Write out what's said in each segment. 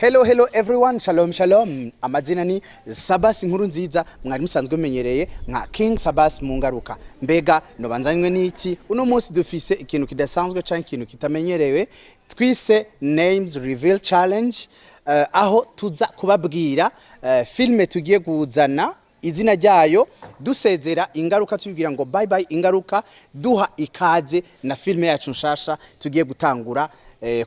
Hello everyone, shalom. Amazina ni Sabas inkuru nziza, mwari musanzwe menyereye nka King Sabas mu ngaruka. Mbega no banzanywe n'iki? Uno munsi dufise ikintu kidasanzwe canke ikintu kitamenyerewe, twise Names Reveal Challenge, aho tuza kubabwira filme tugiye kuzana izina ryayo, dusezera ingaruka tubibwira ngo bye bye ingaruka, duha ikaze na filme yacu nshasha tugiye gutangura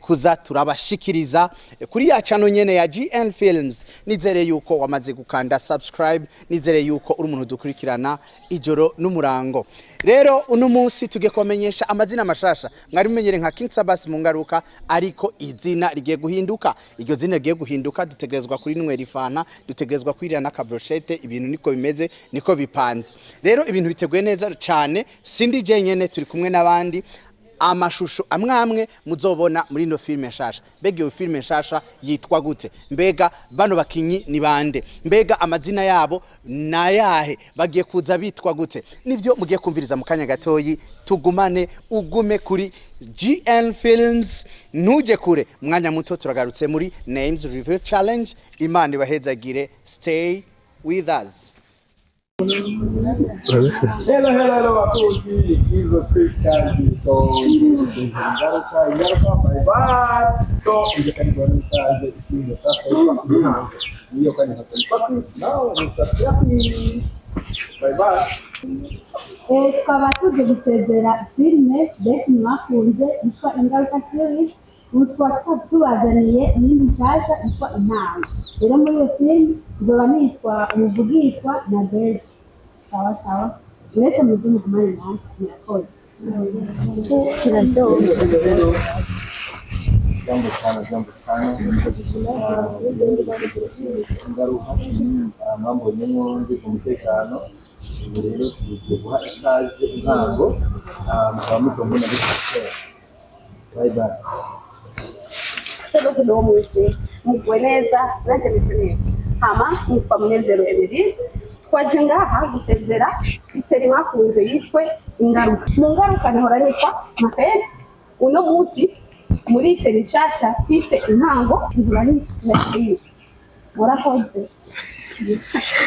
kuza turabashikiriza kuri ya channel nyene ya GN Films. Nizere yuko wamaze gukanda subscribe, nizere yuko uri umuntu dukurikirana ijoro n'umurango. Rero uno munsi tugiye kumenyesha amazina mashasha. Mwari mumenyere nka King Sabas mu ngaruka, ariko izina rigiye guhinduka. Iryo zina rigiye guhinduka, dutegerezwa kuri nwera ifana, dutegerezwa kwirira na kabrochette, ibintu niko bimeze, niko bipanze. Rero ibintu biteguye neza cyane, sindi je nyene, turi kumwe n'abandi. Amashusho amwe muzobona muri no filme nshasha. Mbega iyo filme nshasha yitwa gute? Mbega bano bakinyi ni bande? Mbega amazina yabo nayahe? Bagiye kuza bitwa gute? Nivyo mugiye kumviriza mu kanya gatoyi. Tugumane, ugume kuri GN Films, ntuje kure. Mwanya muto turagarutse muri Names Reveal Challenge. Imana ibahezagire. Stay with us. Hello, WARUZI. Izo twikandi. So, ingaruka, bye bye. So, ije kandi barikaje ikintu cyafashwe. Niyo kandi hatari. Now, bye bye. Tukaba tuje gusezera filme benshi mwakunze yitwa Ingaruka series, utwa tubazaniye n'indi nshyashya yitwa Intango. Rero muri iyo filme nzoba nitwa umuvugishwa na Belle. Sawa. Uretse mu gihugu kumane nanjye murakoze. Jambo sana. Ingaruka. Mambo nyinshi ku mutekano. Rero tugiye guha ikaze intango. Mukaba mbona bifite. Bye bye. Hello mwese. Mugweneza nanjye nizeye. Hama nitwa Munezero Emily. Twaje ngaha gusezera iseri mwakunze yiswe Ingaruka. Mu ngaruka nihora nitwa Mapere. Uno munsi muri iseri nshasha twise Intango, nzura n'iseri. Murakoze.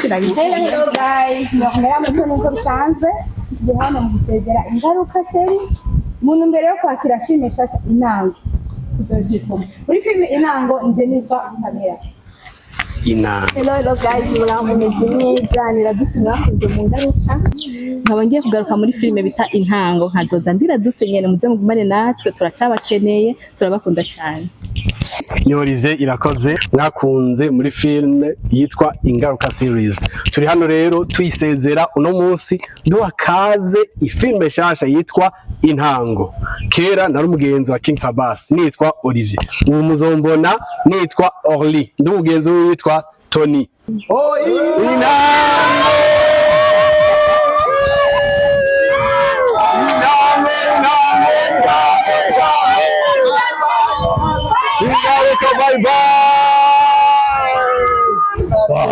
Hello guys, mwahera mu nko bisanzwe. Tujye hano mu gusezera Ingaruka seri. Muntu mbere yo kwakira filme nshasha Intango. Muri filme Intango nje nitwa Kamera. Hello guys, muramumenye neza niraduse mwakunze mu ngaruka. Nkaba ngiye kugaruka muri filme bita Intango, nkazoza ndira dusenyene muze mugumane natwe, turacabakeneye, turabakunda cyane. Nyorize irakoze mwakunze muri filme yitwa Ingaruka series. Turi hano rero tuyisezera uno munsi duha kaze ifilme nshasha yitwa Intango. Kera nari umugenzi wa King Sabas nitwa Olivier. Ubu muzombona nitwa Orly. Ndi umugenzi witwa Tony. Intango! Ingaruka, bye bye. Wow.